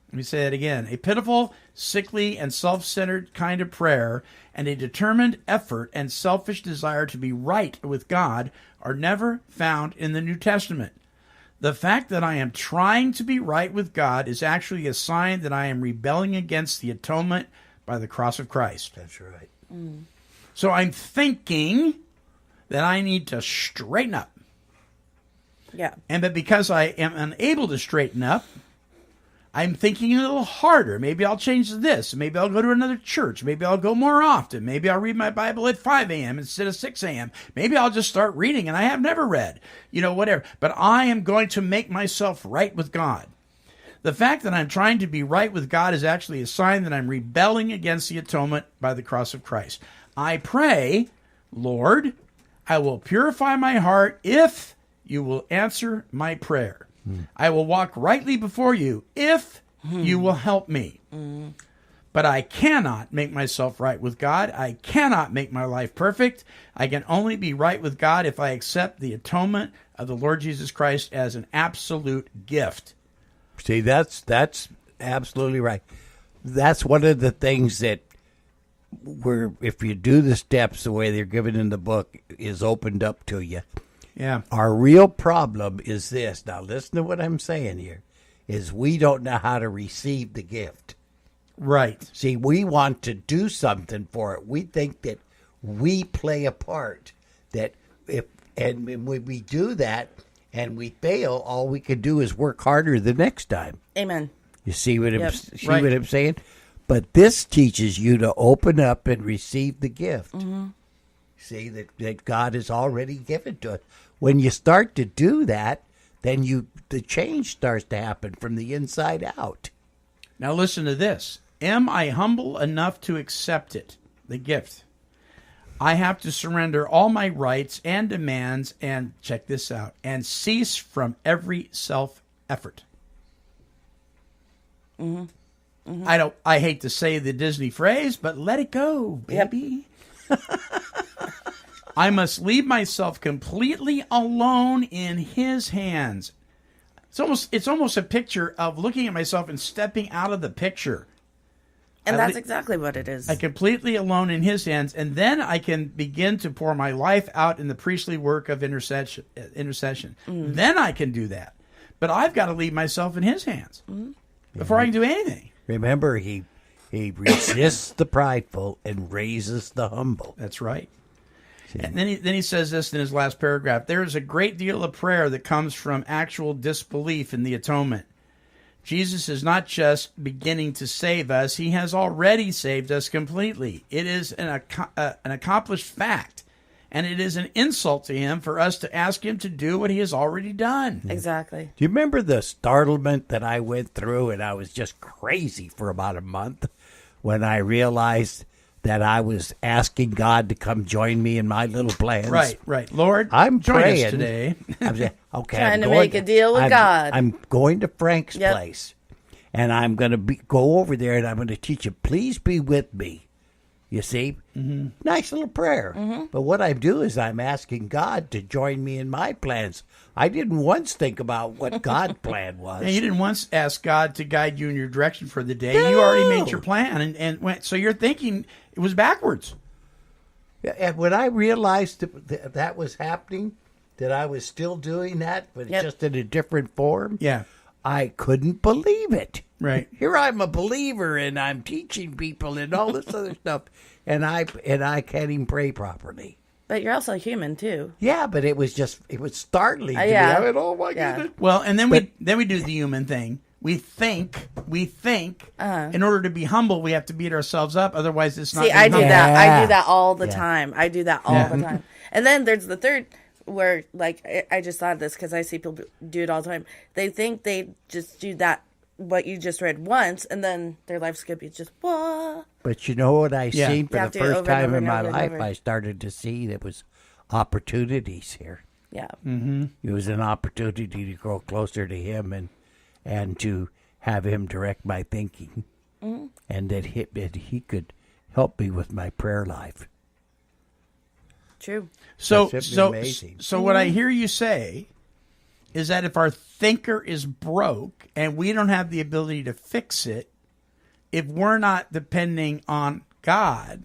Let me say that again. A pitiful, sickly, and self-centered kind of prayer and a determined effort and selfish desire to be right with God are never found in the New Testament. The fact that I am trying to be right with God is actually a sign that I am rebelling against the atonement by the cross of Christ. That's right. So I'm thinking that I need to straighten up. Yeah. And that because I am unable to straighten up, I'm thinking a little harder. Maybe I'll change this. Maybe I'll go to another church. Maybe I'll go more often. Maybe I'll read my Bible at 5 a.m. instead of 6 a.m. Maybe I'll just start reading, and I have never read. Whatever. But I am going to make myself right with God. The fact that I'm trying to be right with God is actually a sign that I'm rebelling against the atonement by the cross of Christ. I pray, Lord, I will purify my heart if you will answer my prayer. I will walk rightly before you if You will help me. But I cannot make myself right with God. I cannot make my life perfect. I can only be right with God if I accept the atonement of the Lord Jesus Christ as an absolute gift. See, that's absolutely right. That's one of the things that if you do the steps the way they're given in the book, is opened up to you. Yeah. Our real problem is this. Now, listen to what I'm saying here, is we don't know how to receive the gift. Right. See, we want to do something for it. We think that we play a part. And when we do that and we fail, all we can do is work harder the next time. Amen. You see what Yep. what I'm saying? But this teaches you to open up and receive the gift. See, that God has already given to us. When you start to do that, then the change starts to happen from the inside out. Now listen to this. Am I humble enough to accept it, the gift? I have to surrender all my rights and demands and, check this out, and cease from every self-effort. I hate to say the Disney phrase, but let it go, baby. Yep. I must leave myself completely alone in His hands. It's almost a picture of looking at myself and stepping out of the picture. And that's exactly what it is. I completely alone in His hands, and then I can begin to pour my life out in the priestly work of intercession. Then I can do that. But I've got to leave myself in His hands before I can do anything. Remember, He resists the prideful and raises the humble. That's right. See. And then he says this in his last paragraph. There is a great deal of prayer that comes from actual disbelief in the atonement. Jesus is not just beginning to save us. He has already saved us completely. It is an accomplished fact, and it is an insult to Him for us to ask Him to do what He has already done. Exactly. Do you remember the startlement that I went through, and I was just crazy for about a month when I realized that I was asking God to come join me in my little plans? Right. Lord, I'm join praying us today. I'm saying, okay, trying to make a deal with God. I'm going to Frank's place, and I'm going to go over there, and I'm going to teach him, please be with me. You see? Nice little prayer. But what I do is I'm asking God to join me in my plans. I didn't once think about what God's plan was. And you didn't once ask God to guide you in your direction for the day. No. You already made your plan and went. So you're thinking it was backwards. And when I realized that was happening, that I was still doing that, but just in a different form, I couldn't believe it. Right. Here I'm a believer, and I'm teaching people and all this other stuff, and I can't even pray properly. But you're also human too. Yeah, but it was startling to me. I mean, oh my goodness. Well, and then we do the human thing. We think. In order to be humble, we have to beat ourselves up. Otherwise, it's not. See, I do that. I do that all the time. I do that all the time. And then there's the third, where like I just thought of this because I see people do it all the time. They think they just do that, what you just read once, and then their life's going to be just, what? But you know what I seen for the first time in my life? over. I started to see there was opportunities here. Yeah. It was an opportunity to grow closer to Him and to have Him direct my thinking, and that he could help me with my prayer life. True. So amazing. So what I hear you say is that if our thinker is broke and we don't have the ability to fix it, if we're not depending on God,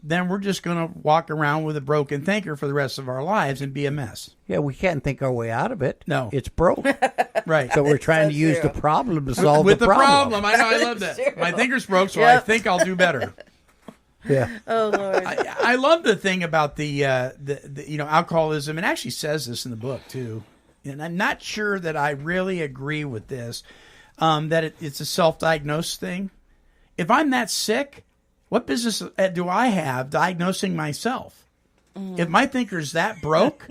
then we're just going to walk around with a broken thinker for the rest of our lives and be a mess. Yeah, we can't think our way out of it. No. It's broke. Right. So we're trying to use the problem to solve with the problem. I know, I love that. My thinker's broke, so I think I'll do better. Yeah. Oh, Lord. I love the thing about the alcoholism. It actually says this in the book, too. And I'm not sure that I really agree with this, that it's a self-diagnosed thing. If I'm that sick, what business do I have diagnosing myself? If my thinker's that broke,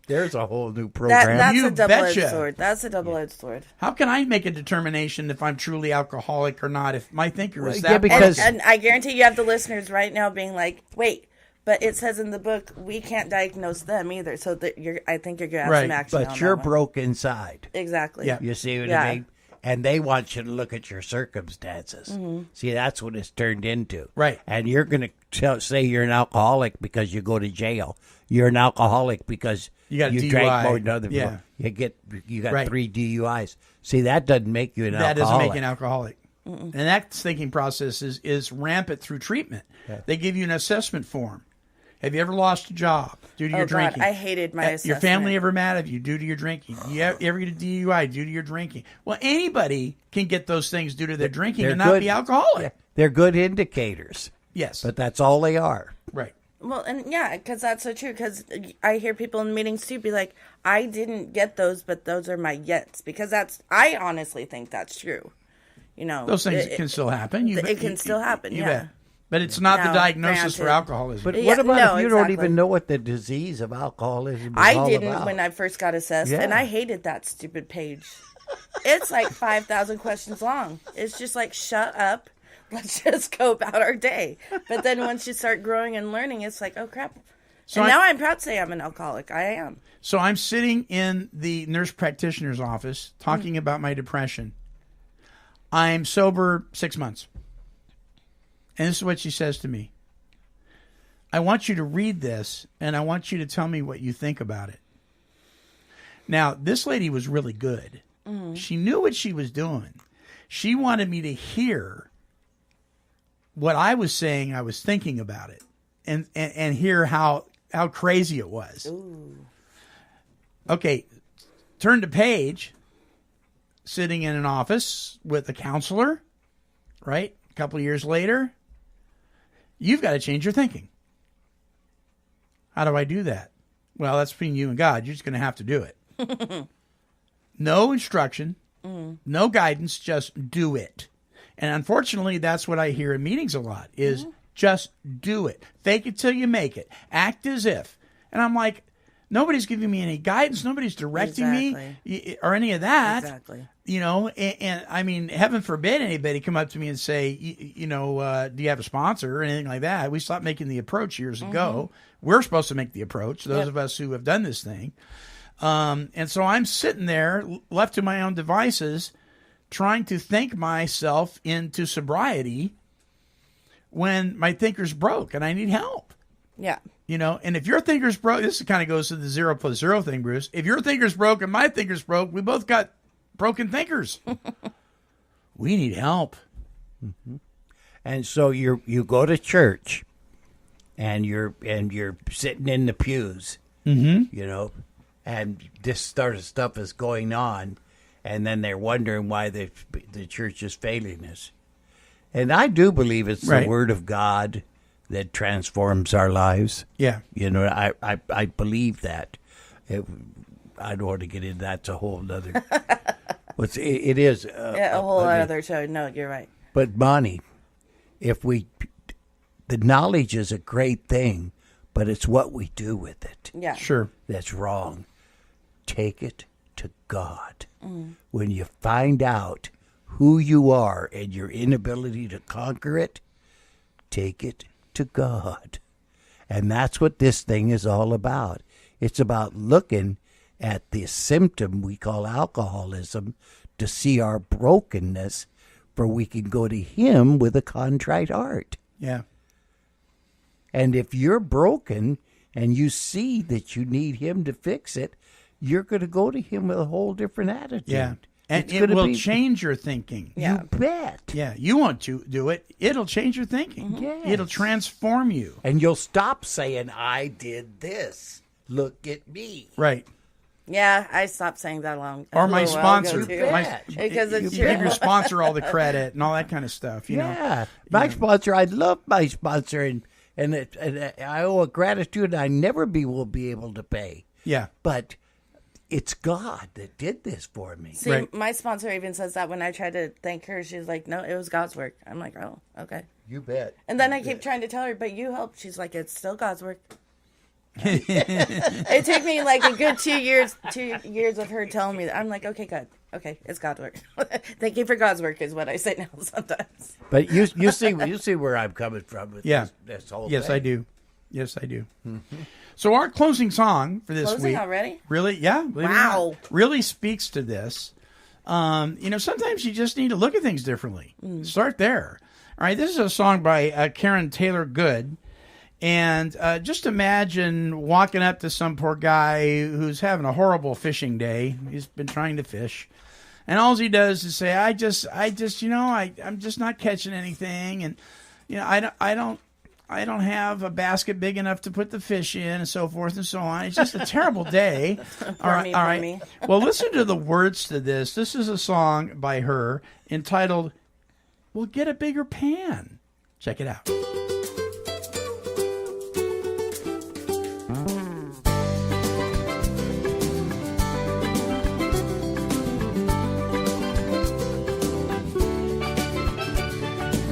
there's a whole new program. That's a double-edged sword. That's a double-edged sword. How can I make a determination if I'm truly alcoholic or not if my thinker is that because broken? And I guarantee you have the listeners right now being like, wait, but it says in the book we can't diagnose them either. So that I think you're going to have some action but on you're that broke inside. Exactly. Yeah. You see what I mean? And they want you to look at your circumstances. Mm-hmm. See, that's what it's turned into. Right. And you're going to say you're an alcoholic because you go to jail. You're an alcoholic because you got a DUI. drank more than other people. Yeah. You got Right. 3 DUIs. See, that doesn't make you an alcoholic. That doesn't make you an alcoholic. And that thinking process is rampant through treatment. Yeah. They give you an assessment form. Have you ever lost a job due to your drinking? I hated my assessment. Your family ever mad at you due to your drinking? You ever get a DUI due to your drinking? Well, anybody can get those things due to their drinking and not be alcoholic. Yeah. They're good indicators. Yes. But that's all they are. Right. Well, and yeah, because that's so true. Because I hear people in meetings too be like, I didn't get those, but those are my yets. Because I honestly think that's true. You know, those things can still happen. It can still happen, you yeah. bet. But it's not the diagnosis for alcoholism. But what about if you don't even know what the disease of alcoholism is all didn't about? When I first got assessed, and I hated that stupid page. It's like 5,000 questions long. It's just like, shut up. Let's just go about our day. But then once you start growing and learning, it's like, oh, crap. So now I'm proud to say I'm an alcoholic. I am. So I'm sitting in the nurse practitioner's office talking about my depression. I'm sober 6 months. And this is what she says to me. I want you to read this, and I want you to tell me what you think about it. Now, this lady was really good. Mm-hmm. She knew what she was doing. She wanted me to hear what I was saying I was thinking about it and hear how crazy it was. Ooh. Okay, turn to page, sitting in an office with a counselor, right? A couple of years later, you've got to change your thinking. How do I do that? Well, that's between you and God. You're just going to have to do it. No instruction, no guidance, just do it. And unfortunately, that's what I hear in meetings a lot is just do it. Fake it till you make it. Act as if. And I'm like, nobody's giving me any guidance. Nobody's directing me or any of that. Exactly. You know, and I mean, heaven forbid anybody come up to me and say, you know, do you have a sponsor or anything like that? We stopped making the approach years ago. We're supposed to make the approach, those of us who have done this thing. And so I'm sitting there, left to my own devices, trying to think myself into sobriety when my thinker's broke and I need help. Yeah. You know, and if your thinker's broke, this kind of goes to the 0 + 0 thing, Bruce. If your thinker's broke and my thinker's broke, we both got broken thinkers. We need help. Mm-hmm. And so you go to church and you're sitting in the pews, you know, and this sort of stuff is going on, and then they're wondering why the church is failing us. And I do believe it's the Word of God that transforms our lives. Yeah. You know, I believe that. I don't want to get into that. It's a whole other... it is... a whole other show. No, you're right. But, Bonnie, the knowledge is a great thing, but it's what we do with it. Yeah. Sure. That's wrong. Take it to God. When you find out who you are and your inability to conquer it, take it to God. And that's what this thing is all about. It's about looking at the symptom we call alcoholism to see our brokenness, for we can go to Him with a contrite heart. Yeah. And if you're broken and you see that you need Him to fix it, you're going to go to Him with a whole different attitude. Yeah. And it will change your thinking. Yeah. You bet. Yeah. You want to do it. It'll change your thinking. Yes. It'll transform you. And you'll stop saying, I did this. Look at me. Right. Yeah, I stopped saying that long. Or my sponsor. Because it's you give your sponsor all the credit and all that kind of stuff. You know? My sponsor, I love my sponsor, and I owe a gratitude I never will be able to pay. Yeah. But it's God that did this for me. See, my sponsor even says that when I try to thank her, she's like, no, it was God's work. I'm like, oh, okay. You bet. And then I keep trying to tell her, but you helped. She's like, it's still God's work. It took me like a good 2 years of her telling me that. I'm like, okay, God. Okay, it's God's work. Thank you for God's work is what I say now sometimes. But you see where I'm coming from with this whole thing. Yes, I do. Yes, I do. Mm-hmm. So our closing song for this week already? really, yeah. Wow. Really speaks to this. Sometimes you just need to look at things differently. Start there. All right, this is a song by Karen Taylor Good. And just imagine walking up to some poor guy who's having a horrible fishing day. He's been trying to fish. And all he does is say, I'm just not catching anything. And, I don't have a basket big enough to put the fish in, and so forth and so on. It's just a terrible day. All right. Well, listen to the words to this. This is a song by her entitled, "Well, Get a Bigger Pan." Check it out.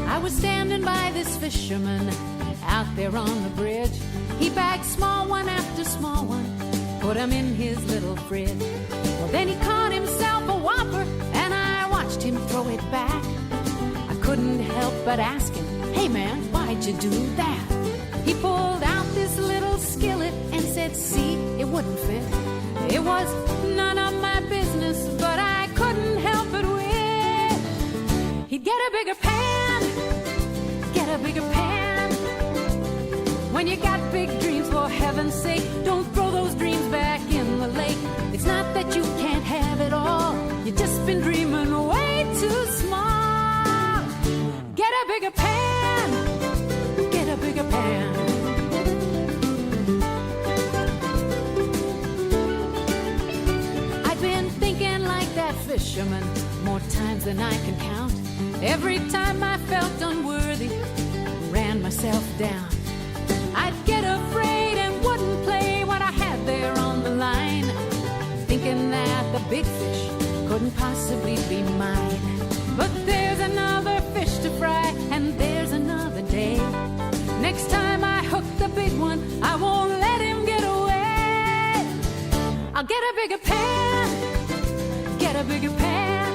I was standing by this fisherman out there on the bridge. He bagged small one after small one, put them in his little fridge. Well, then he caught himself a whopper, and I watched him throw it back. I couldn't help but ask him, "Hey man, why'd you do that?" He pulled out this little skillet and said, "See, it wouldn't fit. It was none of my business, but I couldn't help it with." He'd get a bigger pan, get a bigger pan. When you got big dreams, for heaven's sake, don't throw those dreams back in the lake. It's not that you can't have it all, you've just been dreaming way too small. Get a bigger pan, get a bigger pan. I've been thinking like that fisherman more times than I can count. Every time I felt unworthy, ran myself down. I'd get afraid and wouldn't play what I had there on the line, thinking that the big fish couldn't possibly be mine. But there's another fish to fry, and there's another day. Next time I hook the big one, I won't let him get away. I'll get a bigger pan, get a bigger pan.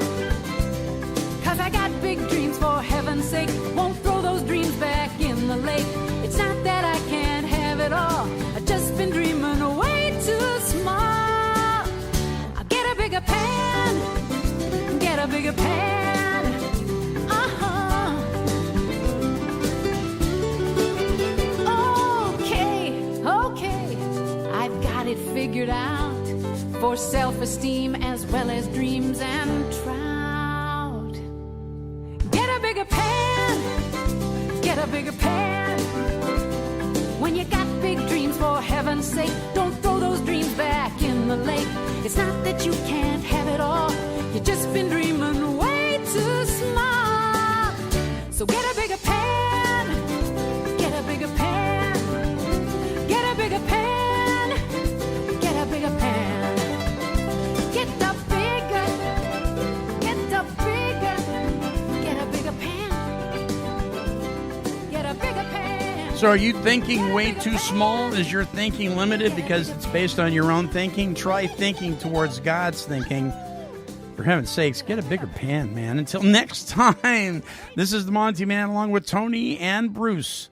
'Cause I got big dreams, for heaven's sake, won't throw those dreams back in the lake. It's not that I can't have it all, I've just been dreaming way too small. I'll get a bigger pan, get a bigger pan. Uh-huh. Okay, I've got it figured out, for self-esteem as well as dreams and trout. Get a bigger pan, get a bigger pan. When you got big dreams, for heaven's sake, don't throw those dreams back in the lake. It's not that you can't have it all, you've just been dreaming way too small. So get a bigger pan, get a bigger pan, get a bigger pan, get a bigger pan. Get the bigger, get the bigger, get a bigger pan, get a bigger pan. So are you thinking way too small? Is your thinking limited because it's based on your own thinking? Try thinking towards God's thinking. For heaven's sakes, get a bigger pan, man. Until next time, this is the Monty'man along with Tony and Bruce.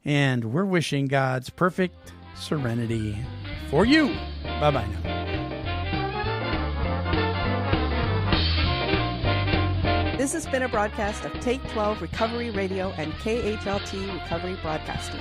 And we're wishing God's perfect serenity for you. Bye-bye now. This has been a broadcast of Take 12 Recovery Radio and KHLT Recovery Broadcasting.